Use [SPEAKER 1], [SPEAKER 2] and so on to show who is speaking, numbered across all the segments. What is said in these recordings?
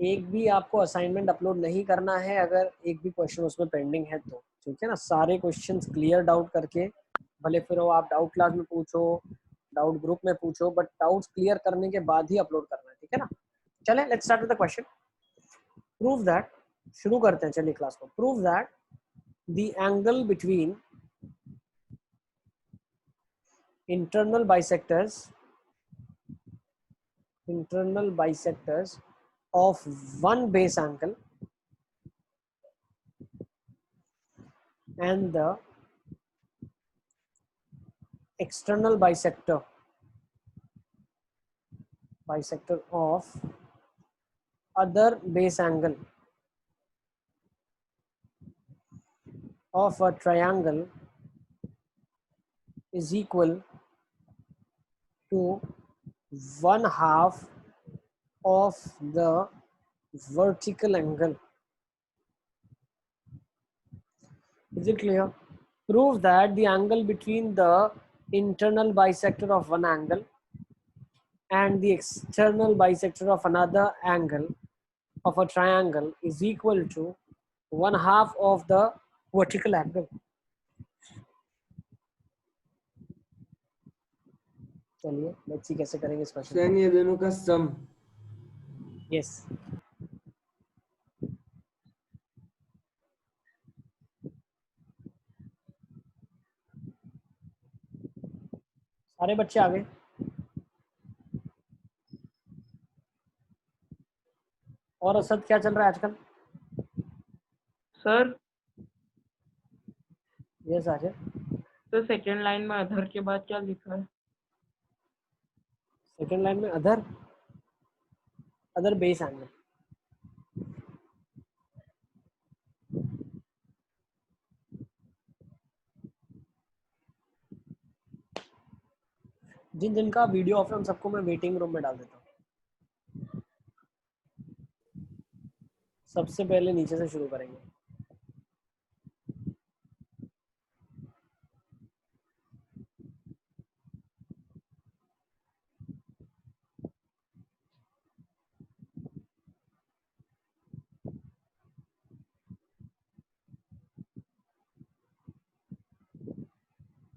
[SPEAKER 1] एक भी आपको असाइनमेंट अपलोड नहीं करना है अगर एक भी क्वेश्चन उसमें पेंडिंग है तो, ठीक है ना। सारे क्वेश्चंस क्लियर डाउट करके, भले फिर वो आप डाउट क्लास में पूछो, डाउट ग्रुप में पूछो, बट डाउट्स क्लियर करने के बाद ही अपलोड करना है, ठीक है ना। चलें let's start with the question. Prove that, शुरू करते हैं चलिए क्लास को। Prove that the angle between internal bisectors of one base angle and the external bisector of other base angle of a triangle is equal to 1/2 of the vertical angle. Is it clear? Prove that the angle between the internal bisector of one angle and the external bisector of another angle of a triangle is equal to 1/2 of the vertical angle. चलिए let's see कैसे करेंगे इस question.
[SPEAKER 2] ये दोनों का सम।
[SPEAKER 1] Yes, सारे बच्चे आ गए। और असद क्या चल रहा है आजकल?
[SPEAKER 3] सर
[SPEAKER 1] यस आजय।
[SPEAKER 3] तो सेकेंड लाइन में अधर के बाद क्या लिखा है?
[SPEAKER 1] सेकेंड लाइन में अदर बेस एंगल। जिन जिनका वीडियो ऑफ है उन सबको मैं वेटिंग रूम में डाल देता हूँ। सबसे पहले नीचे से शुरू करेंगे।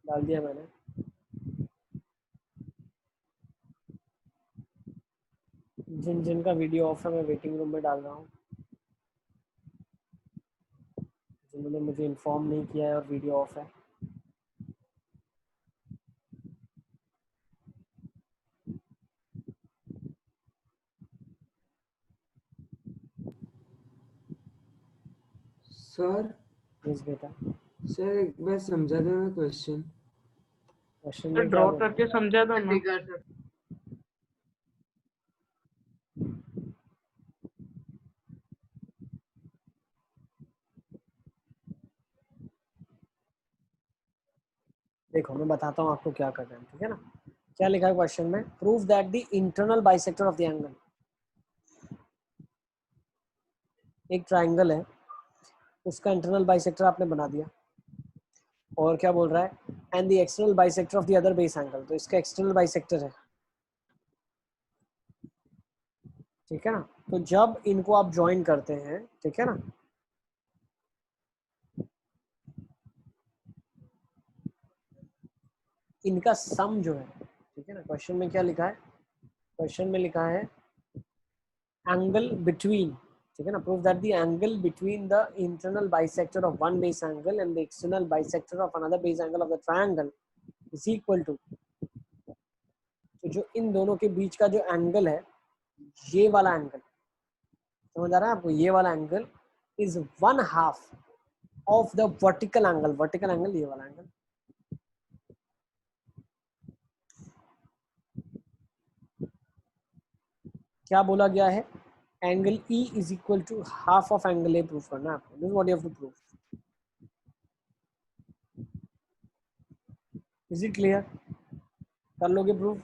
[SPEAKER 1] डाल दिया मैंने। जिन जिनका वीडियो ऑफ है मैं वेटिंग रूम में डाल रहा हूँ। जिन्होंने मुझे इन्फॉर्म नहीं किया है और वीडियो ऑफ है।
[SPEAKER 2] सर
[SPEAKER 1] यस बेटा।
[SPEAKER 2] सर एक बार समझा दो ना क्वेश्चन।
[SPEAKER 1] क्वेश्चन
[SPEAKER 3] सर
[SPEAKER 1] में क्या
[SPEAKER 3] ड्रॉ
[SPEAKER 1] बोला?
[SPEAKER 3] करके समझा दो ना।
[SPEAKER 1] देखो मैं बताता हूँ आपको क्या करना है, ठीक है ना। क्या लिखा है क्वेश्चन में? Prove that the internal bisector of the angle. एक ट्राइंगल है, उसका इंटरनल बाइसेक्टर आपने बना दिया। और क्या बोल रहा है? And the external bisector of the other base angle. तो इसका एक्सटर्नल बाइसेक्टर है, ठीक है ना। तो जब इनको आप ज्वाइन करते हैं, ठीक है ना, इनका सम जो है, ठीक है ना। क्वेश्चन में क्या लिखा है? क्वेश्चन में लिखा है एंगल बिटवीन, ठीक है ना। Prove that the angle between the internal bisector of one base angle and the external bisector of another base angle of the triangle is equal to. तो जो इन दोनों के बीच का जो एंगल है, ये वाला एंगल, समझ आ रहा है आपको? ये वाला angle is 1/2 of the vertical angle. Vertical angle ये वाला एंगल। क्या बोला गया है? Angle E is equal to half of angle A prove करना है आपको। This what you have to prove. Is it clear? कर लोगे प्रूव?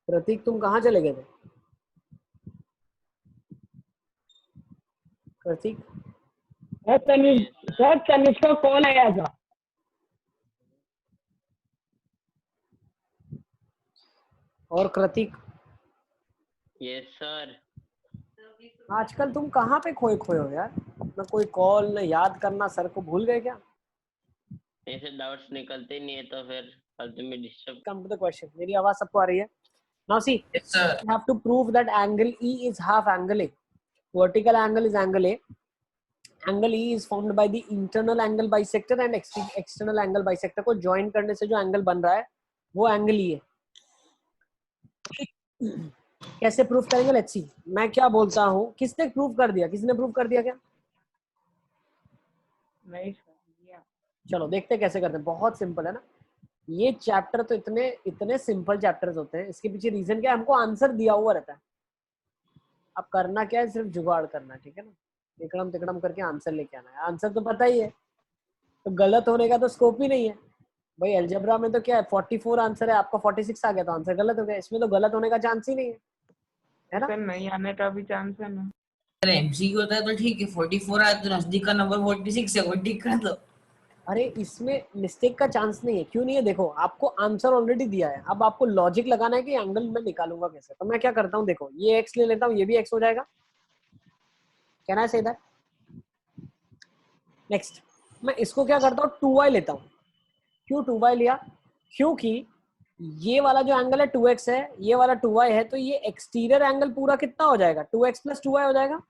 [SPEAKER 1] प्रतीक तुम कहाँ चले गए थे? प्रतीक
[SPEAKER 4] सर तनिष्क का कॉल आया था।
[SPEAKER 1] और कृतिक
[SPEAKER 5] यस सर।
[SPEAKER 1] आजकल तुम कहाँ पे खोए खोए हो यार, ना कोई कॉल ना याद करना, सर को भूल गए क्या?
[SPEAKER 5] ऐसे डाउट्स निकलते ही नहीं है तो फिर फालतू में disturb.
[SPEAKER 1] Come to the question. मेरी आवाज सबको आ रही है? Now see,
[SPEAKER 6] Yes, sir.
[SPEAKER 1] you have to prove that angle E is half angle A. Vertical angle is angle A. Angle E is formed by the internal angle bisector and external angle bisector को join करने से जो angle बन रहा है वो angle E है। कैसे प्रूफ करेंगे? Let's see. मैं क्या बोलता हूँ, किसने प्रूफ कर दिया? किसी ने प्रूफ कर दिया क्या?
[SPEAKER 3] नहीं सर।
[SPEAKER 1] चलो देखते हैं कैसे करते हैं। बहुत सिंपल है ना ये चैप्टर, तो इतने इतने सिंपल चैप्टर्स होते हैं। इसके पीछे रीजन क्या है? हमको आंसर दिया हुआ रहता है। अब करना क्या है? सिर्फ जुगाड़ करना है, ठीक है ना? तिकड़म तिकड़म करके आंसर लेके आना है। आंसर तो पता ही है, तो गलत होने का तो स्कोप ही नहीं है भाई। अलजेब्रा में तो क्या है, 44 आंसर है, आपका 46 आ गया तो आंसर गलत हो गया। इसमें तो गलत होने का चांस ही नहीं है ना?
[SPEAKER 3] सर नहीं आने का भी चांस है ना।
[SPEAKER 6] अगर एमसीक्यू होता है तो ठीक है, 44 आया तो नजदीक का नंबर 46 है, वो ठीक कर दो।
[SPEAKER 1] अरे इसमें मिस्टेक का चांस नहीं है। क्यों नहीं है? देखो आपको आंसर ऑलरेडी दिया है, अब आपको लॉजिक लगाना है कि एंगल में निकालूंगा कैसे। तो मैं क्या करता हूँ, देखो ये एक्स ले लेता हूँ, ये भी एक्स हो जाएगा। Can I say that? Next मैं इसको क्या करता हूँ, 2y लेता हूँ। क्यों 2y लिया? क्योंकि ये वाला जो एंगल है 2x है, ये वाला 2y है, तो ये एक्सटीरियर एंगल पूरा कितना हो जाएगा? 2x प्लस 2y हो जाएगा।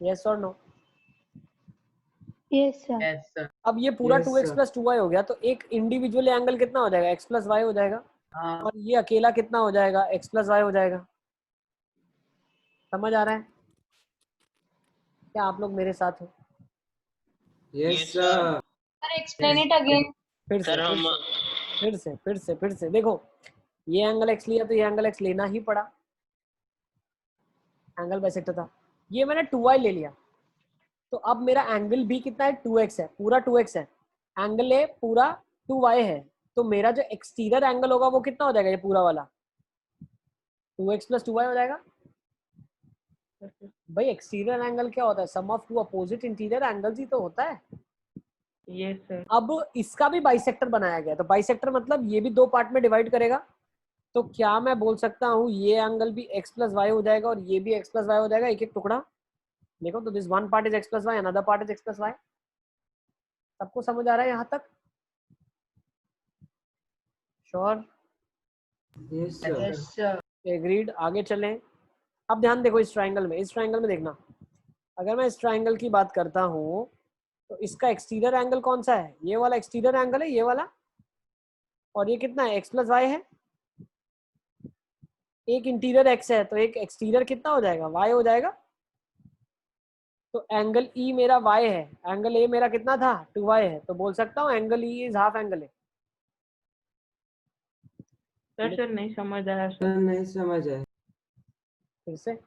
[SPEAKER 1] यस और no?
[SPEAKER 7] Yes, sir.
[SPEAKER 6] Yes, sir.
[SPEAKER 1] अब ये पूरा
[SPEAKER 2] Yes,
[SPEAKER 1] 2x
[SPEAKER 2] sir.
[SPEAKER 1] Plus 2y हो गया, तो एक इंडिविजुअल एंगल कितना हो जाएगा? x प्लस वाई हो जाएगा।
[SPEAKER 6] हाँ,
[SPEAKER 1] और ये अकेला कितना हो जाएगा? x प्लस वाई हो जाएगा। समझ आ रहा है क्या आप लोग मेरे साथ हो?
[SPEAKER 2] Yes,
[SPEAKER 5] Yes,
[SPEAKER 2] sir.
[SPEAKER 7] Sir, explain it again.
[SPEAKER 1] फिर से
[SPEAKER 5] सर
[SPEAKER 1] फिर
[SPEAKER 5] हम
[SPEAKER 1] से फिर से फिर से फिर से देखो, ये एंगल x लिया तो ये एंगल x लेना ही पड़ा, एंगल बाइसेक्टर था। ये मैंने 2y ले लिया, तो अब मेरा एंगल भी कितना है? 2x है, पूरा 2x है। एंगल ए पूरा 2y है, तो मेरा जो एक्सटीरियर एंगल होगा वो कितना हो जाएगा? ये पूरा वाला 2x प्लस 2y हो जाएगा। भाई एक्सटीरियर एंगल क्या होता है? Sum of two opposite interior angles ही तो होता है।
[SPEAKER 3] Yes sir.
[SPEAKER 1] अब इसका भी बाइसेक्टर बनाया गया, तो बाइसेक्टर मतलब ये भी दो पार्ट में डिवाइड करेगा। तो क्या मैं बोल सकता हूँ ये एंगल भी x प्लस वाई हो जाएगा और ये भी x प्लस वाई हो जाएगा, एक एक टुकड़ा। देखो तो this one part is x plus y, another part is x plus y. सबको समझ आ रहा है यहाँ तक? Sure?
[SPEAKER 2] Yes, sir.
[SPEAKER 6] yes, sir.
[SPEAKER 1] Agreed? आगे चलें। अब ध्यान देखो इस ट्राइंगल में, इस ट्राइंगल में देखना, अगर मैं इस ट्राइंगल की बात करता हूँ तो इसका एक्सटीरियर एंगल कौन सा है? ये वाला एक्सटीरियर एंगल है, ये वाला। और ये कितना है? x प्लस वाई है। एक इंटीरियर x है, तो एक एक्सटीरियर कितना हो जाएगा? y हो जाएगा। तो एंगल E मेरा y है, एंगल A मेरा कितना था? 2y है, तो बोल सकता हूँ angle E is half angle A।
[SPEAKER 3] Sir नहीं समझ आया
[SPEAKER 2] Sir,
[SPEAKER 3] सर।
[SPEAKER 2] नहीं समझ आया.
[SPEAKER 1] फिर से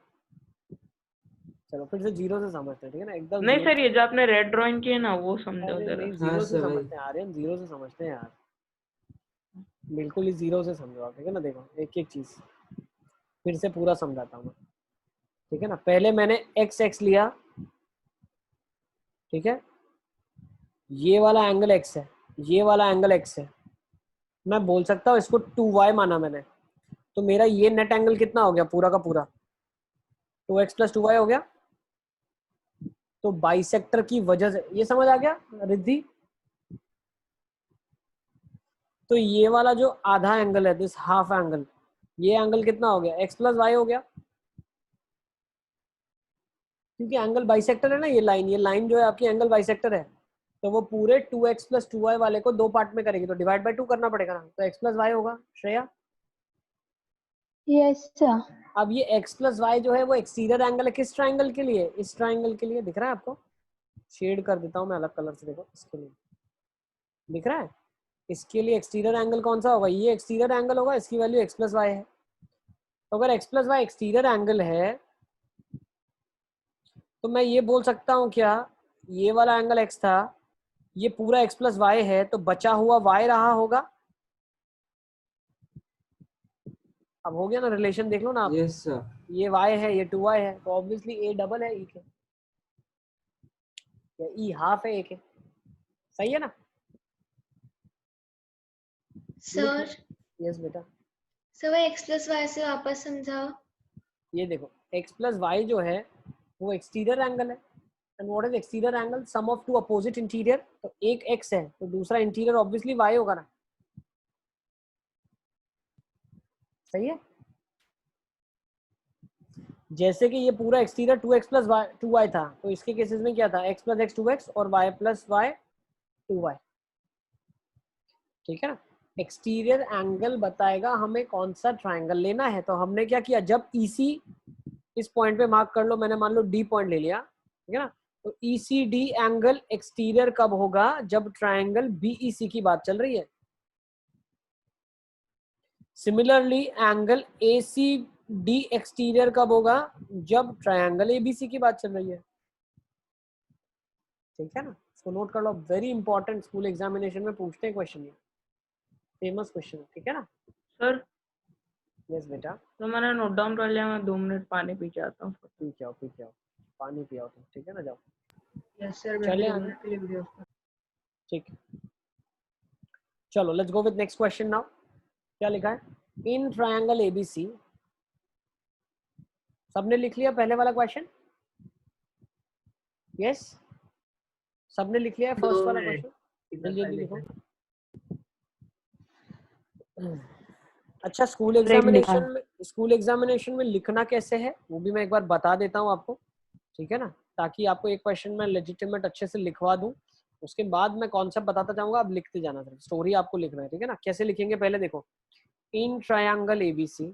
[SPEAKER 1] चलो, फिर से जीरो से समझते हैं, ठीक है ना? एकदम
[SPEAKER 3] नहीं
[SPEAKER 1] zero।
[SPEAKER 3] सर, ये जो आपने रेड ड्राइंग की है ना वो समझो
[SPEAKER 1] अरे
[SPEAKER 3] जरा।
[SPEAKER 1] नहीं,
[SPEAKER 2] हाँ
[SPEAKER 1] जीरो से
[SPEAKER 2] सर, भाई.
[SPEAKER 1] समझते हैं आर्यन, जीरो से समझते हैं यार, बिल्कुल ही जीरो से समझो आप, ठीक है ना? देखो एक एक चीज फिर से पूरा समझाता हूँ मैं, ठीक है ना? पहले मैंने x लिया, ठीक है? ये वाला एंगल x है, ये वाला एंगल x है। मैं बोल सकता हूँ इसको 2y माना मैंने, तो मेरा ये नेट एंगल कितना हो गया? पूरा का पूरा 2x प्लस 2y हो गया। तो बाइसेक्टर की वजह से, ये समझ आ गया रिद्धि? तो ये वाला जो आधा एंगल है, दिस हाफ एंगल, ये एंगल कितना हो गया? x प्लस वाई हो गया, क्योंकि एंगल बाइसेक्टर है ना। ये लाइन जो है आपकी एंगल बाइसेक्टर है, तो वो पूरे 2x प्लस 2y वाले को दो पार्ट में करेगी, तो डिवाइड बाय 2 करना पड़ेगा ना, तो x प्लस वाई होगा। श्रेया?
[SPEAKER 7] Yes, sir.
[SPEAKER 1] अब ये x प्लस वाई जो है वो एक्सटीरियर एंगल है, किस ट्राइंगल के लिए? इस ट्राइंगल के लिए। दिख रहा है आपको? शेड कर देता हूँ मैं अलग कलर से, देखो इसके लिए दिख रहा है। इसके लिए एक्सटीरियर एंगल कौन सा होगा? ये एक्सटीरियर एंगल होगा, इसकी वैल्यू x प्लस वाई है। तो अगर x plus y exterior angle है, तो मैं ये बोल सकता हूँ क्या, ये वाला एंगल x था, ये पूरा x प्लस वाई है, तो बचा हुआ y रहा होगा। अब हो गया ना रिलेशन? देख लो ना आप,
[SPEAKER 2] Yes, sir.
[SPEAKER 1] ये y है, ये 2y है, तो ऑब्वियसली a डबल है e के, या e हाफ है a के। सही है ना?
[SPEAKER 8] सर
[SPEAKER 1] यस बेटा।
[SPEAKER 7] सर वो x प्लस वाई से वापस समझाओ।
[SPEAKER 1] ये देखो x प्लस वाई जो है वो एक्सटीरियर एंगल है, and what is exterior angle? Sum of two opposite interior. तो एक x है तो दूसरा इंटीरियर ऑब्वियसली y होगा ना, सही है। जैसे कि ये पूरा exterior 2x plus Y 2y था, तो इसके केसेस में क्या था? x प्लस एक्स 2x और y प्लस वाई 2y, ठीक है ना। एक्सटीरियर एंगल बताएगा हमें कौन सा ट्राइंगल लेना है। तो हमने क्या किया, जब EC इस पॉइंट पे मार्क कर लो, मैंने मान लो D पॉइंट ले लिया, ठीक है ना। तो ECD एंगल एक्सटीरियर कब होगा? जब ट्राइंगल BEC की बात चल रही है। सिमिलरली एंगल ACD एक्सटीरियर कब होगा? जब ट्राइंगल ABC की बात चल रही है, ठीक है ना। इसको नोट कर लो, वेरी इंपॉर्टेंट, स्कूल एग्जामिनेशन में पूछते हैं क्वेश्चन, ये फेमस क्वेश्चन, ठीक है ना।
[SPEAKER 3] सर
[SPEAKER 1] यस बेटा।
[SPEAKER 3] तो मैंने नोट डाउन कर लिया, मैं 2 मिनट पानी पी के आता हूँ।
[SPEAKER 1] पी के आओ, पी के आओ, पानी पियाओ तुम, ठीक है ना, जाओ।
[SPEAKER 3] यस सर,
[SPEAKER 1] चले
[SPEAKER 3] मैं के लिए वीडियो।
[SPEAKER 1] ठीक, चलो let's go with next question now. क्या लिखा है? इन ट्रायंगल ABC, सबने लिख लिया पहले वाला क्वेश्चन? यस, सबने लिख लिया है फर्स्ट वाला क्वेश्चन? जल्दी जल्दी लिखो। अच्छा, स्कूल एग्जामिनेशन में लिखना कैसे है वो भी मैं एक बार बता देता हूँ आपको, ठीक है ना, ताकि आपको एक क्वेश्चन में लेजिटिमेट अच्छे से लिखवा दूं। उसके बाद मैं कॉन्सेप्ट बताता जाऊंगा, आप लिखते जाना, सिर्फ स्टोरी आपको लिखना है, ठीक है ना। कैसे लिखेंगे पहले देखो। In triangle ABC,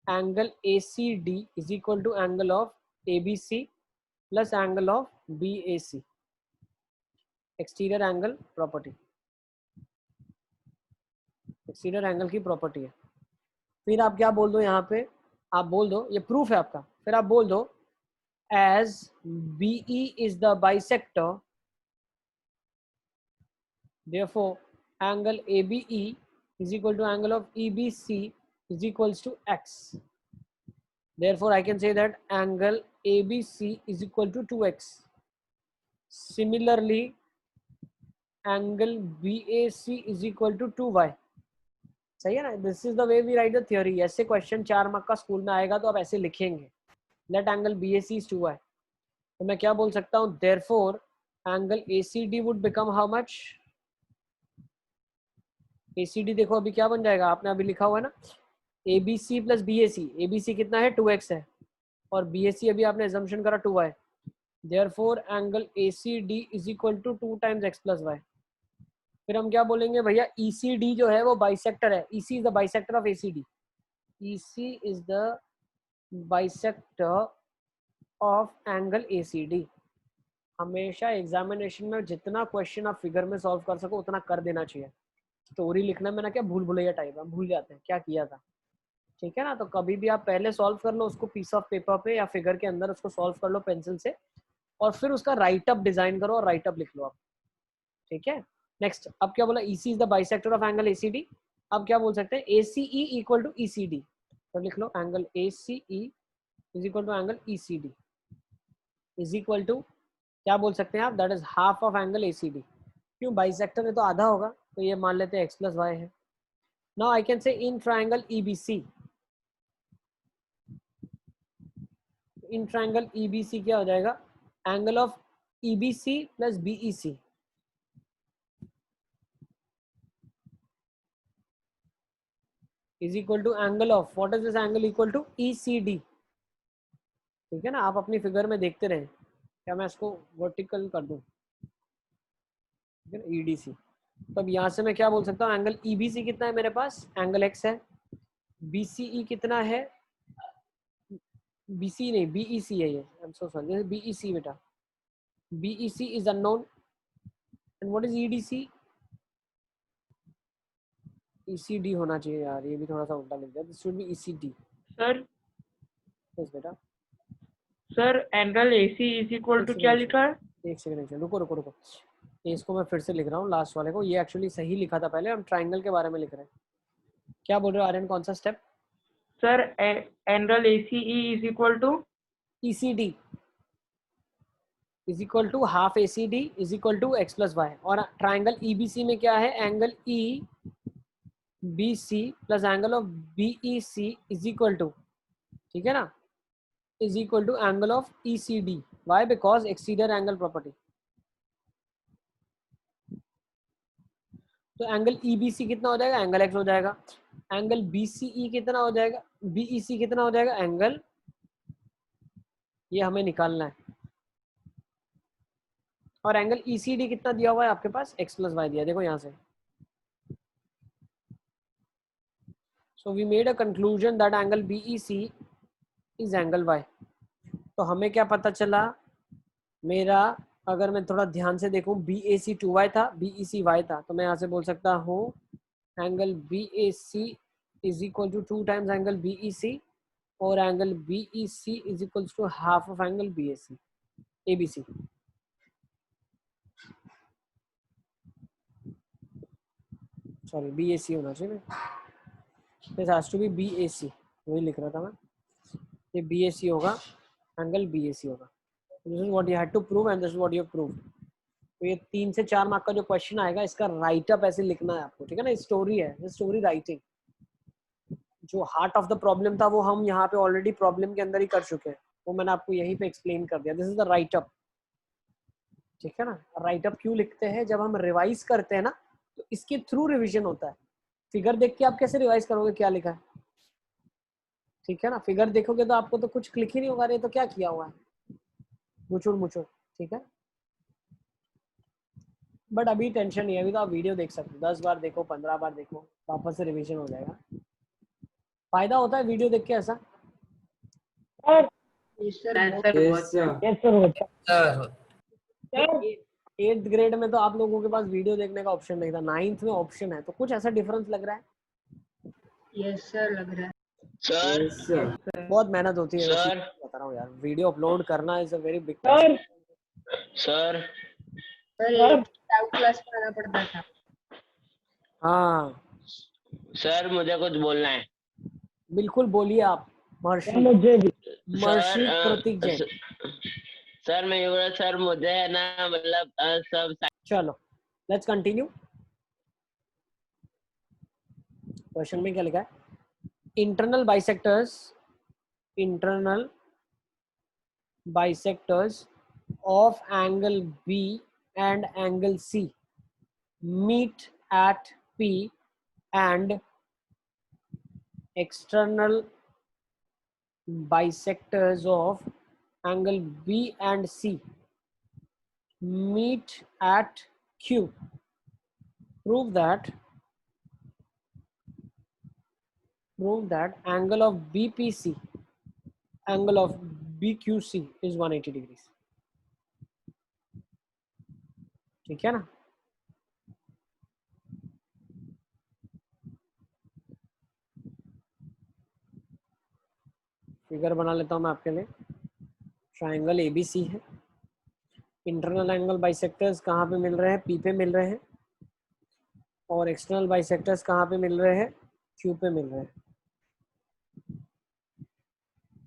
[SPEAKER 1] angle ACD is equal to angle of ABC plus angle of BAC, exterior angle property, exterior angle की प्रॉपर्टी है। फिर आप क्या बोल दो यहाँ पे, आप बोल दो, ये प्रूफ है आपका, फिर आप बोल दो as BE is the bisector, therefore angle ABE is equal to angle of EBC is equals to X, therefore I can say that angle ABC is equal to 2X. Similarly angle BAC is equal to 2Y, सही है ना। This is the way we write the theory. ऐसे question 4 mark का school में आएगा तो आप ऐसे लिखेंगे, let angle BAC is 2Y। तो मैं क्या बोल सकता हूँ, therefore angle ACD would become how much? ACD देखो अभी क्या बन जाएगा, आपने अभी लिखा हुआ है ना, ABC प्लस BAC। ABC कितना है? 2X है, और BAC अभी आपने assumption करा 2Y, therefore angle ACD is equal to 2 times X plus Y। फिर हम क्या बोलेंगे भैया, ECD जो है वो बाइसेक्टर है, EC is the bisector of ACD, EC is the bisector of angle ACD। हमेशा एग्जामिनेशन में जितना क्वेश्चन आप फिगर में सॉल्व कर सको उतना कर देना चाहिए। स्टोरी लिखने में ना क्या भूल भुलैया टाइप है, भूल जाते हैं क्या किया था, ठीक है ना। तो कभी भी आप पहले सॉल्व कर लो उसको पीस ऑफ पेपर पे या फिगर के अंदर, उसको सॉल्व कर लो पेंसिल से, और फिर उसका राइट अप डिजाइन करो और राइट अप लिख लो आप, ठीक है। नेक्स्ट, अब क्या बोला, EC is the bisector of angle ACD। अब क्या बोल सकते हैं, ACE इक्वल टू ECD, तो लिख लो angle ACE is equal to angle ECD is equal to, क्या बोल सकते हैं आप, that is half of angle ACD। क्यों, बाइसेक्टर है तो आधा होगा, तो ये मान लेते हैं X प्लस वाई है। Now I can say in triangle EBC, in triangle EBC क्या हो जाएगा, angle of EBC plus BEC is equal to angle of, what is this angle, equal to ECD, ठीक है ना। आप अपनी फिगर में देखते रहें, क्या मैं इसको वर्टिकल कर दूं, ठीक है ना, EDC। तो अब यहाँ से मैं क्या बोल सकता हूँ, एंगल EBC कितना है मेरे पास, एंगल X है, BCE कितना है, BC नहीं BEC है ये, I am so sorry, BEC बेटा, BEC is unknown, and what is EDC, ECD होना चाहिए यार, ये भी थोड़ा सा उल्टा लिख दिया, this should be ECD।
[SPEAKER 3] Sir
[SPEAKER 1] yes बेटा।
[SPEAKER 3] Sir angle AC is equal to क्या लिखा है?
[SPEAKER 1] एक सेकंड रुको रुको रुको, इसको मैं फिर से लिख रहा हूँ लास्ट वाले को, ये एक्चुअली सही लिखा था पहले, हम ट्राइंगल के बारे में लिख रहे हैं। क्या बोल रहे हो आर्यन, कौन सा step?
[SPEAKER 3] Sir angle ACE is equal to
[SPEAKER 1] ECD is equal to half ACD is equal to X plus y, और ट्राइंगल EBC में क्या है, angle E B C plus angle of B E C is equal to, ठीक है ना, is equal to angle of E C D. Why? Because exterior angle property. तो angle E B C कितना हो जाएगा? एंगल एक्स हो जाएगा. Angle B C ई कितना हो जाएगा? बी ई सी कितना हो जाएगा? एंगल, ये हमें निकालना है. और एंगल ई सी डी कितना दिया हुआ है आपके पास? एक्स प्लस वाई दिया, देखो यहाँ से. So we made a conclusion that angle BEC is angle Y. तो हमें क्या पता चला? मेरा अगर मैं थोड़ा ध्यान से देखूं, BAC 2y था, BEC y था, तो मैं यहाँ से बोल सकता हूँ angle BAC is equal to 2 times angle BEC और angle BEC is equal to half of angle BAC ABC. Sorry, BAC होना चाहिए ना. This has to be BAC, वही लिख रहा था मैं. ये BAC होगा, एंगल BAC होगा. This is what you had to prove and this is what you have proved. तो ये 3 से 4 मार्क का जो क्वेश्चन आएगा, इसका राइट अप ऐसे लिखना है आपको, ठीक है ना. स्टोरी है, ये स्टोरी राइटिंग. जो हार्ट ऑफ द प्रॉब्लम था वो हम यहाँ पे ऑलरेडी प्रॉब्लम के अंदर ही कर चुके हैं, वो मैंने आपको यहीं पे एक्सप्लेन कर दिया. This is the right up, ठीक है ना. राइट अप क्यों लिखते हैं? जब हम रिवाइज करते हैं ना, तो इसके थ्रू रिविजन होता है. फिगर देख के आप कैसे रिवाइज करोगे क्या लिखा है? ठीक है ना. फिगर देखोगे तो आपको तो कुछ क्लिक ही नहीं होगा, तो क्या किया हुआ है, मुचुड़ मुचुड़, ठीक है. बट अभी टेंशन नहीं है, अभी तो आप वीडियो देख सकते हो, 10 बार देखो, 15 बार देखो, वापस से रिवीजन हो जाएगा. फायदा होता है वीडियो देख के ऐसा.
[SPEAKER 2] Yes, sir.
[SPEAKER 4] यस सर होता
[SPEAKER 6] सर
[SPEAKER 1] 8th ग्रेड में तो आप लोगों के पास वीडियो देखने का ऑप्शन नहीं था, 9th में ऑप्शन है. तो कुछ ऐसा डिफरेंस लग रहा है?
[SPEAKER 6] यस सर लग रहा है.
[SPEAKER 5] Sir
[SPEAKER 2] Yes, sir.
[SPEAKER 1] बहुत मेहनत होती है
[SPEAKER 5] सर।
[SPEAKER 1] बता रहा हूँ यार. वीडियो अपलोड करना is a very big
[SPEAKER 4] sir
[SPEAKER 5] sir
[SPEAKER 6] sir ये डाउट क्लास में आना पड़ता था.
[SPEAKER 1] हाँ
[SPEAKER 5] सर मुझे कुछ बोलना है.
[SPEAKER 1] बिल्कुल, बोलिए आप. महर्षि
[SPEAKER 4] मुझे भी
[SPEAKER 1] महर्षि
[SPEAKER 5] सर
[SPEAKER 1] प्रतीक जैन.
[SPEAKER 5] सर मैं युवराज सर, मुझे है ना मतलब सब
[SPEAKER 1] चलो लेट्स कंटिन्यू. क्वेश्चन में क्या लिखा है? Internal bisectors of angle B and angle C meet at P and external bisectors of angle B and C meet at Q. Prove that angle of BPC, angle of BQC is 180 degrees. ठीक है ना. Figure बना लेता हूँ मैं आपके लिए. Triangle ABC है. इंटरनल एंगल बाइसेक्टर्स कहाँ पे मिल रहे हैं? P पे मिल रहे हैं. और एक्सटर्नल बाइसेक्टर्स कहाँ पे मिल रहे हैं? Q पे मिल रहे हैं.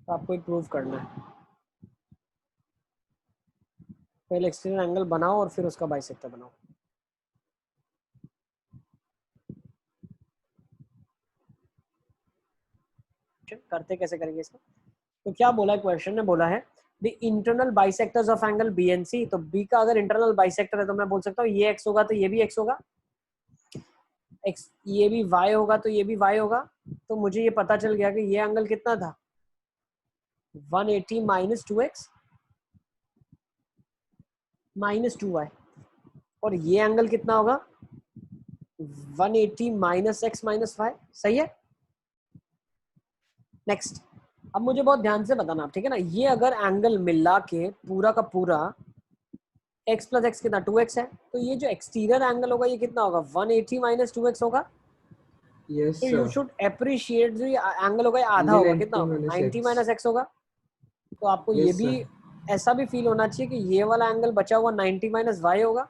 [SPEAKER 1] तो आपको प्रूव करना है. पहले एक्सटर्नल एंगल बनाओ और फिर उसका बाइसेक्टर बनाओ. करते कैसे करेंगे इसको? तो क्या बोला है क्वेश्चन ने? बोला है the internal bisectors of angle B and C. तो बी का अगर इंटरनल बाइसेक्टर है तो मैं बोल सकता हूँ ये एक्स होगा तो ये भी एक्स होगा, एक्स ये भी वाई होगा तो ये भी वाई होगा. तो मुझे ये पता चल गया कि ये एंगल कितना था? 180 माइनस 2x माइनस 2y. और ये एंगल कितना होगा? 180 माइनस x माइनस y. सही है. नेक्स्ट, अब मुझे बहुत ध्यान से बताना आप, ठीक है ना. ये अगर एंगल मिला के पूरा का पूरा x प्लस एक्स कितना 2x है, तो ये जो एक्सटीरियर एंगल होगा ये कितना होगा? 180 माइनस 2x होगा.
[SPEAKER 2] Yes,
[SPEAKER 1] तो यू
[SPEAKER 2] sir.
[SPEAKER 1] शुड अप्रिशिएट जो एंगल होगा ये आधा होगा. कितना होगा? 90 माइनस एक्स होगा. तो आपको
[SPEAKER 2] Yes,
[SPEAKER 1] ये भी ऐसा भी फील होना चाहिए कि ये वाला एंगल बचा हुआ 90 माइनस वाई होगा,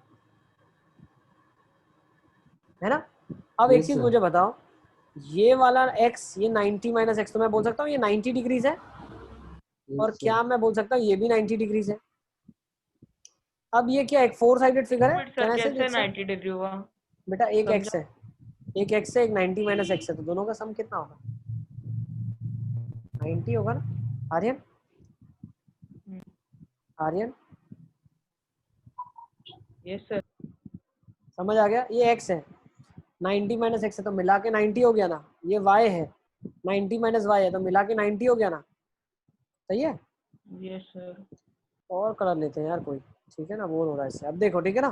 [SPEAKER 1] है ना. अब एक
[SPEAKER 2] Yes,
[SPEAKER 1] चीज
[SPEAKER 2] sir.
[SPEAKER 1] मुझे बताओ, ये वाला x ये 90 माइनस एक्स, तो मैं बोल सकता हूँ ये 90 डिग्रीज है.
[SPEAKER 2] Yes,
[SPEAKER 1] और
[SPEAKER 2] sir.
[SPEAKER 1] क्या मैं बोल सकता हूँ ये भी 90 डिग्रीज है. अब ये क्या एक 4 साइडेड फिगर है?
[SPEAKER 3] फिर सर
[SPEAKER 1] कैन आई से
[SPEAKER 3] कैसे 90 डिग्री हुआ?
[SPEAKER 1] बेटा एक
[SPEAKER 3] समझा?
[SPEAKER 1] x है, एक x है, एक 90 माइनस x है, तो दोनों का सम कितना होगा? 90 होगा ना आर्यन? Aryan
[SPEAKER 3] yes sir.
[SPEAKER 1] समझ आ गया? ये x है, 90 माइनस x है, तो मिला के 90 हो गया ना। ये y है, 90 माइनस y है, तो मिला के 90 हो गया ना। सही है?
[SPEAKER 3] Yes sir.
[SPEAKER 1] और कलर लेते हैं यार कोई, ठीक है ना, बोर हो रहा है इससे। अब देखो, ठीक है ना,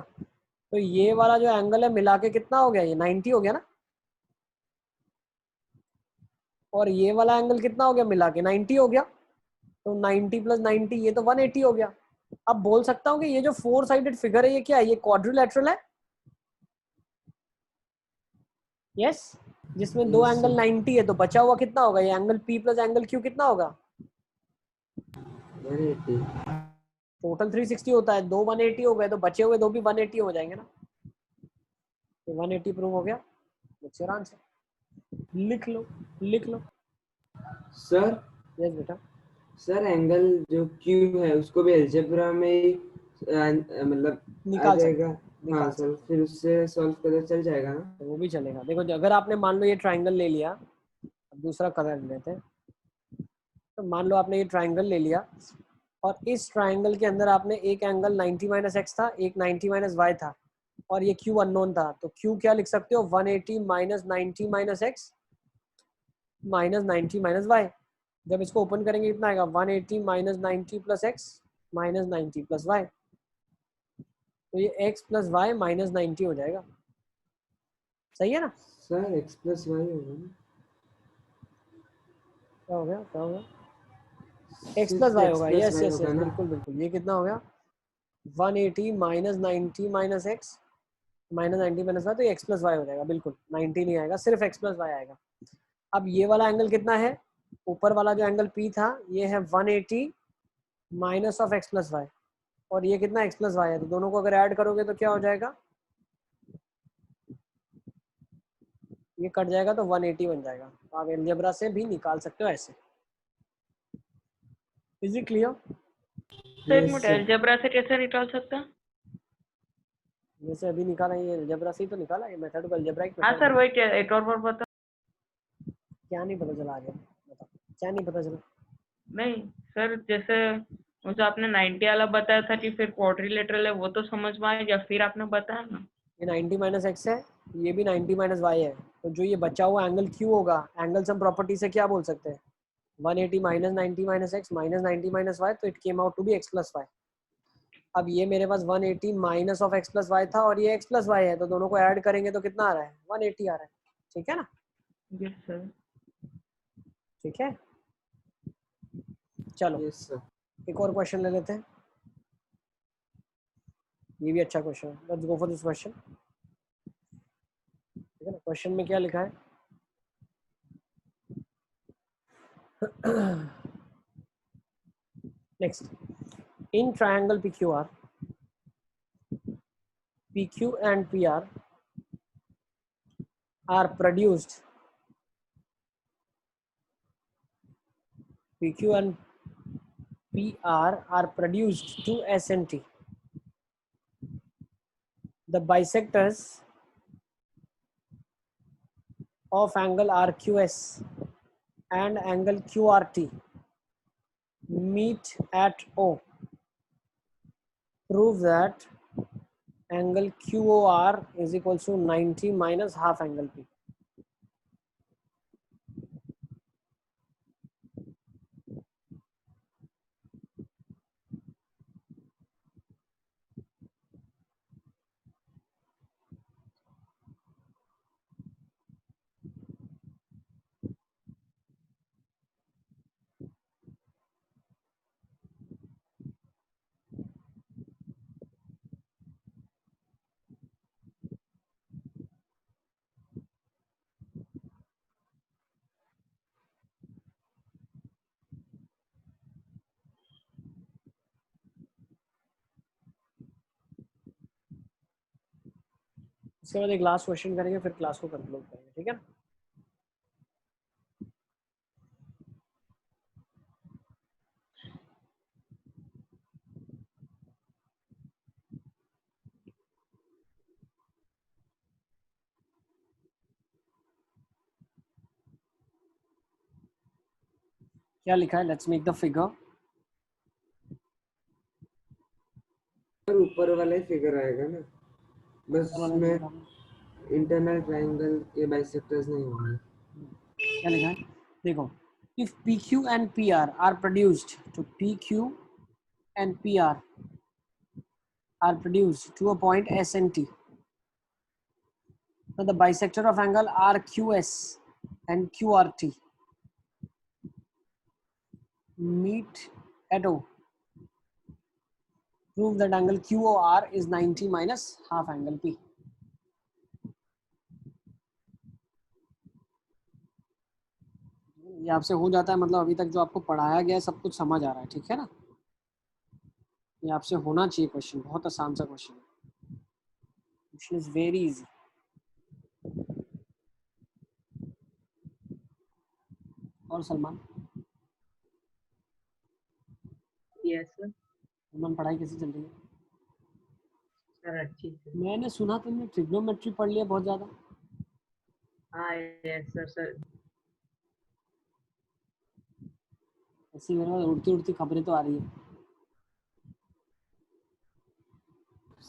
[SPEAKER 1] तो ये वाला जो एंगल है मिला के कितना हो गया? ये 90 हो गया ना। और ये वाला एंगल कितना हो गया? मिला के 90 हो गया। तो 90 प्लस 90, ये तो 180 हो गया। अब बोल सकता हूँ कि ये जो 4 साइडेड फिगर है ये क्या है? ये क्वाड्रिलेटरल है। यस, जिसमें दो
[SPEAKER 2] Yes,
[SPEAKER 1] एंगल
[SPEAKER 2] sir.
[SPEAKER 1] 90 है, तो बचा हुआ कितना होगा? ये angle P plus angle Q कितना होगा?
[SPEAKER 2] 180.
[SPEAKER 1] टोटल 360 होता है, दो 180 हो गए, तो बचे हुए दो भी 180 हो जाएंगे ना। तो 180 प्रूव हो गया। बच्चे आंसर लिख लो, लिख लो।
[SPEAKER 2] सर
[SPEAKER 1] यस बेटा।
[SPEAKER 2] सर एंगल जो Q है उसको भी अलजेब्रा में ही मतलब आ
[SPEAKER 1] निकाल सकते
[SPEAKER 2] जाएगा।
[SPEAKER 1] हैं,
[SPEAKER 2] हाँ
[SPEAKER 1] निकाल
[SPEAKER 2] सर,
[SPEAKER 1] सकते हैं,
[SPEAKER 2] फिर उससे सॉल्व करके चल जाएगा ना।
[SPEAKER 1] तो वो भी चलेगा। देखो, अगर आपने मान लो ये ट्राइंगल ले लिया, अब दूसरा कलर लेते हैं। तो मान लो आपने ये ट्राइंगल ले लिया, और इस ट्राइंगल के अंदर आपने एक एंगल 90 माइनस एक्स था, एक 90 माइनस वाई था, और ये Q अननोन था। तो Q क्या लिख सकते हो? 180 minus 90 minus x minus 90 minus y. जब इसको ओपन करेंगे कितना आएगा? 180 minus 90 plus x minus 90 plus y. तो ये x प्लस वाई माइनस 90 हो जाएगा। सही है ना?
[SPEAKER 2] सर x प्लस वाई होगा ना।
[SPEAKER 1] क्या हो गया? क्या हो गया? x प्लस
[SPEAKER 2] सिर्फ
[SPEAKER 1] वाई
[SPEAKER 2] x
[SPEAKER 1] होगा।
[SPEAKER 2] प्लस
[SPEAKER 1] यस
[SPEAKER 2] वाई
[SPEAKER 1] यस
[SPEAKER 2] होगा
[SPEAKER 1] यस,
[SPEAKER 2] ना।
[SPEAKER 1] बिल्कुल बिल्कुल। ये कितना हो गया? 180 minus 90 minus x minus 90 minus y, तो ये x प्लस वाई हो जाएगा। बिल्कुल 90 नहीं आएगा, सिर्फ x प्लस वाई आएगा। अब ये वाला एंगल कितना है? ऊपर वाला जो एंगल P था, ये है 180 minus of x plus y, और ये कितना? x प्लस वाई है। तो दोनों को अगर ऐड करोगे तो क्या हो जाएगा? ये कट जाएगा तो 180 बन जाएगा। तो आप अलजेब्रा से भी निकाल सकते हो ऐसे। Is it clear?
[SPEAKER 3] सर एक
[SPEAKER 2] यस
[SPEAKER 3] मिनट,
[SPEAKER 2] सर।
[SPEAKER 3] अलजेब्रा से कैसे निकाल सकते हैं?
[SPEAKER 1] जैसे अभी निकाला, ये अलजेब्रा से ही तो निकाला, ये मेथड को अलजेब्राइक
[SPEAKER 3] हाँ
[SPEAKER 1] मेथड
[SPEAKER 3] सर,
[SPEAKER 1] बोलते
[SPEAKER 3] वही
[SPEAKER 1] हैं।
[SPEAKER 3] क्या, एक और बार बता।
[SPEAKER 1] क्या नहीं पता चला आगे? बताओ, क्या नहीं पता चला?
[SPEAKER 3] नहीं सर, जैसे मुझे आपने 90 वाला बताया था कि फिर क्वाड्रिलेटरल है, वो तो समझ में आया, फिर आपने बताया ना।
[SPEAKER 1] ये 90 माइनस एक्स है, ये भी 90 माइनस वाई है। तो जो ये बचा हुआ एंगल Q होगा, एंगल सम प्रॉपर्टी से क्या बोल सकते हैं? 180 minus 90 minus x minus 90 minus y, तो it came out to be x plus y. अब ये मेरे पास 180 minus of x plus y था, और ये x प्लस वाई है, तो दोनों को ऐड करेंगे तो कितना आ रहा है? 180 आ रहा है। ठीक है ना?
[SPEAKER 3] Yes sir.
[SPEAKER 1] ठीक है, चलो
[SPEAKER 2] यस सर।
[SPEAKER 1] एक और क्वेश्चन ले लेते हैं। ये भी अच्छा क्वेश्चन है, let's go for this question. ठीक है ना? क्वेश्चन में क्या लिखा है? Next, in triangle PQR, PQ and PR are produced, PQ and PR are produced to S and T. The bisectors of angle RQS and angle QRT meet at O. Prove that angle QOR is equal to 90 minus half angle P. इसके बाद एक last question करेंगे, फिर class को conclude करेंगे। ठीक है ना? क्या लिखा है? Let's make the figure.
[SPEAKER 2] और ऊपर वाला ही फिगर आएगा ना, बस उसमें इंटरनल ट्रायंगल के बाइसेक्टर्स नहीं होंगे.
[SPEAKER 1] क्या लिखा है? देखो, if PQ and PR are produced, तो PQ and PR are produced to a point S and T. So the bisector of angle RQS and QRT meet at O. Prove that angle QOR is 90 minus half angle P. ये आपसे हो जाता है, मतलब अभी तक जो आपको पढ़ाया गया है सब कुछ समझ आ रहा है, ठीक है ना? ये आपसे होना चाहिए क्वेश्चन, बहुत आसान सा क्वेश्चन है. Question is very easy. और सलमान,
[SPEAKER 6] यस सर.
[SPEAKER 1] सलमान पढ़ाई कैसी चल रही है?
[SPEAKER 6] सर अच्छी से.
[SPEAKER 1] मैंने सुना तुमने ट्रिग्नोमेट्री पढ़ लिया बहुत ज्यादा.
[SPEAKER 6] हाँ यस सर. सर
[SPEAKER 1] ऐसी मेरे पास उड़ती उड़ती खबरें तो आ रही है.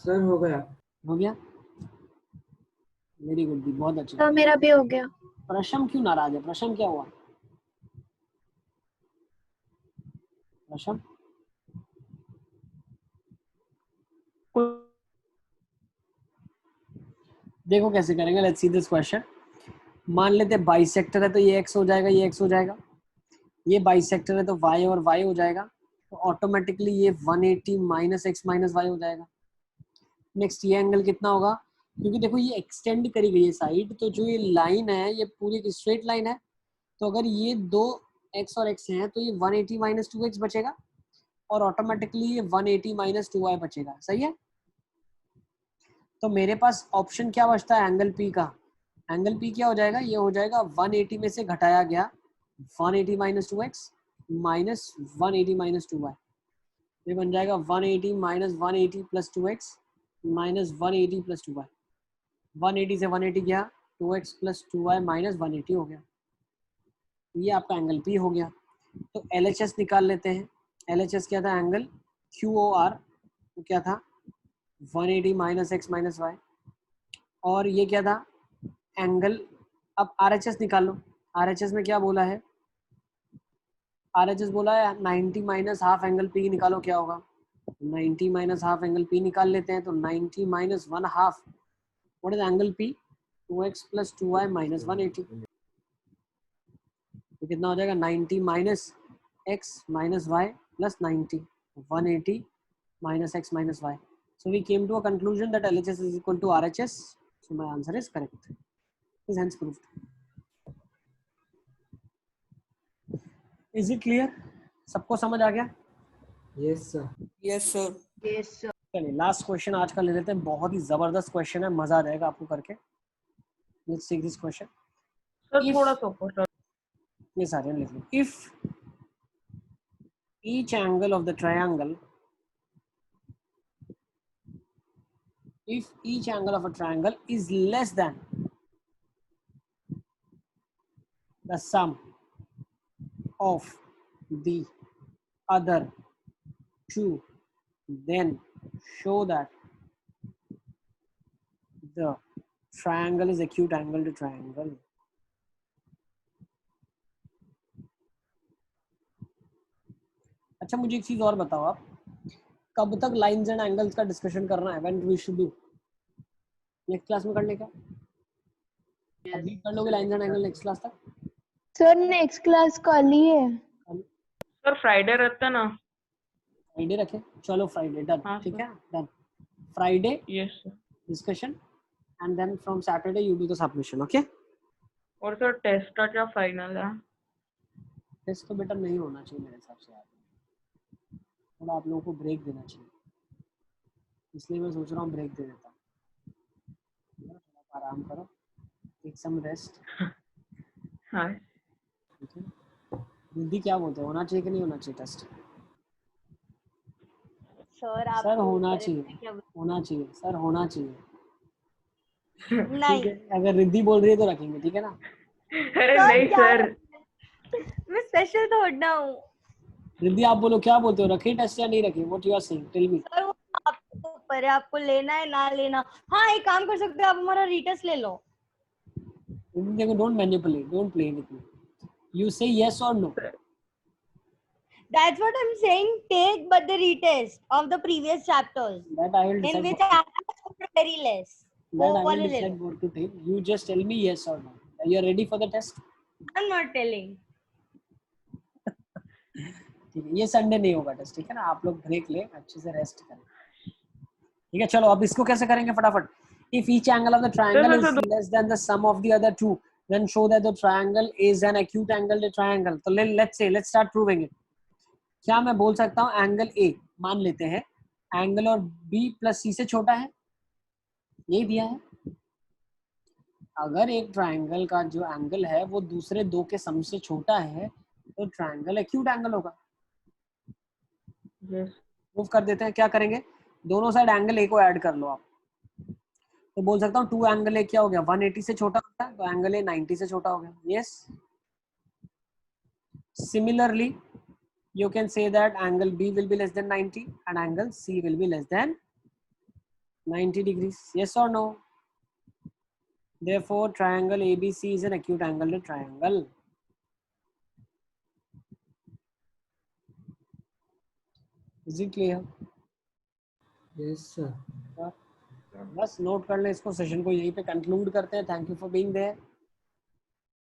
[SPEAKER 2] सर हो गया.
[SPEAKER 1] हो गया? वेरी गुड, बहुत अच्छी.
[SPEAKER 7] तो मेरा भी हो गया.
[SPEAKER 1] प्रशम क्यों नाराज है? प्रशम क्या हुआ? प्रशम, देखो कैसे करेंगे. Let's see this question. मान लेते हैं बाइसेक्टर है तो ये x हो जाएगा, ये x हो जाएगा. ये बाइसेक्टर है तो y और y हो जाएगा. तो ऑटोमेटिकली ये 180 माइनस x माइनस y हो जाएगा. नेक्स्ट ये एंगल कितना होगा? क्योंकि देखो ये एक्सटेंड करी गई है साइड, तो जो ये लाइन है ये पूरी एक स्ट्रेट लाइन है. तो अगर ये दो x और x हैं तो ये 180 माइनस 2x बचेगा और ऑटोमेटिकली ये 180 माइनस 2y बचेगा. सही है? तो मेरे पास ऑप्शन क्या बचता है एंगल P का? एंगल P क्या हो जाएगा? ये हो जाएगा 180 में से घटाया गया 180 minus 2x minus 180 minus 2y. ये बन जाएगा 180 minus 180 plus 2x minus 180 plus 2y. 180 से 180 गया, 2x प्लस 2y माइनस 180 हो गया. ये आपका एंगल P हो गया. तो LHS निकाल लेते हैं. LHS क्या था? Angle QOR. तो क्या था? 180 माइनस x माइनस y. और ये क्या था? एंगल. अब RHS निकाल लो. RHS में क्या बोला है? RHS बोला है 90 माइनस हाफ एंगल P निकालो. क्या होगा? 90 माइनस हाफ एंगल P निकाल लेते हैं. तो 90 minus 1 half, what is angle P? 2x plus 2y minus 180. तो कितना हो जाएगा? 90 minus x minus y plus 90, 180 minus x minus y. So we came to a conclusion that LHS is equal to RHS. So my answer is correct. Is hence proved. Is it clear? सबको समझ आ गया?
[SPEAKER 2] Yes sir.
[SPEAKER 6] Yes sir.
[SPEAKER 7] Yes sir.
[SPEAKER 1] चलिए last question आज का ले लेते हैं. बहुत ही जबरदस्त क्वेश्चन है, मजा आ जाएगा आपको करके. Let's take this question.
[SPEAKER 3] Sir थोड़ा सा ऊपर सर.
[SPEAKER 1] ये सारे लिख लो. If each angle of the triangle, if each angle of a triangle is less than the sum of the other two, then show that the triangle is acute angle to triangle. अच्छा मुझे एक चीज और बताओ, आप कब तक lines and angles का डिस्कशन करना है? When we should do? Next class में करने का? अभी कर लोगे lines and angle next class तक?
[SPEAKER 7] सर नेक्स्ट क्लास कल ही है.
[SPEAKER 3] सर फ्राइडे रहता ना.
[SPEAKER 1] फ्राइडे रखे. चलो फ्राइडे डन.
[SPEAKER 3] हाँ,
[SPEAKER 1] ठीक है done. Friday
[SPEAKER 3] yes sir.
[SPEAKER 1] Discussion and then from Saturday you do the submission. Okay.
[SPEAKER 3] और सर टेस्ट का क्या फाइनल है?
[SPEAKER 1] टेस्ट तो बेटा नहीं होना चाहिए मेरे हिसाब से. यार थोड़ा आप लोगों को ब्रेक देना चाहिए, इसलिए मैं सोच रहा हूँ ब्रेक दे देता हूँ. थोड़ा आराम करो, टेक सम रेस्ट.
[SPEAKER 3] हाँ
[SPEAKER 1] ठीक है. दीदी क्या बोलते हैं, होना चाहिए कि नहीं होना चाहिए टेस्ट?
[SPEAKER 8] सर आप
[SPEAKER 1] सर होना चाहिए, होना चाहिए सर, होना चाहिए.
[SPEAKER 8] नहीं
[SPEAKER 1] ठीक है, अगर रिद्धि बोल रही है तो रखेंगे. ठीक है ना?
[SPEAKER 3] अरे नहीं सर.
[SPEAKER 8] मैं स्पेशल थोड़ा हूँ
[SPEAKER 1] रिद्धि आप बोलो, क्या बोलते हो, रखे टेस्ट या नहीं रखे? What you are saying, tell me.
[SPEAKER 8] Sir. वो आपके ऊपर है, आपको लेना है ना लेना। हाँ एक काम कर सकते हो, आप हमारा रीटेस्ट ले लो।
[SPEAKER 1] देखो, don't manipulate, don't play with me, you से यस और no.
[SPEAKER 8] That's what I'm saying. Take but the retest of the previous chapters
[SPEAKER 1] that I will
[SPEAKER 8] in
[SPEAKER 1] decide,
[SPEAKER 8] which I have scored very less. वो
[SPEAKER 1] that I will
[SPEAKER 8] वाले ले
[SPEAKER 1] decide
[SPEAKER 8] लो।
[SPEAKER 1] What to take, you just tell me yes और no, you are ready for the test?
[SPEAKER 8] I'm not telling.
[SPEAKER 1] ठीक है, ये Sunday नहीं होगा टेस्ट, ठीक है ना, आप लोग ब्रेक ले, अच्छे से रेस्ट करें, ठीक है। चलो अब इसको कैसे करेंगे फटाफट। If each angle of the triangle is less than the sum of the other two, then show that the triangle is an acute angle triangle. तो लेट्स स्टार्ट प्रूविंग इट। क्या मैं बोल सकता हूँ एंगल ए मान लेते हैं, angle और बी प्लस सी से छोटा है, यही दिया है। अगर एक ट्रायंगल का जो एंगल है वो दूसरे दो के सम से छोटा है तो ट्रायंगल एक्यूट एंगल होगा। प्रूव कर देते हैं, क्या करेंगे, दोनों साइड एंगल ए को ऐड कर लो आप। तो बोल सकता हूँ 2 एंगल ए क्या हो गया, 180 से छोटा होता है, तो एंगल ए 90 से छोटा हो गया। Yes, similarly you can say that angle B will be less than 90 and angle C will be less than 90 degrees. Yes or no? Therefore, triangle ABC is an acute angle triangle. Is it clear?
[SPEAKER 2] Yes sir.
[SPEAKER 1] बस note कर ले इसको, session को यहीं पे conclude करते हैं। Thank you for being there.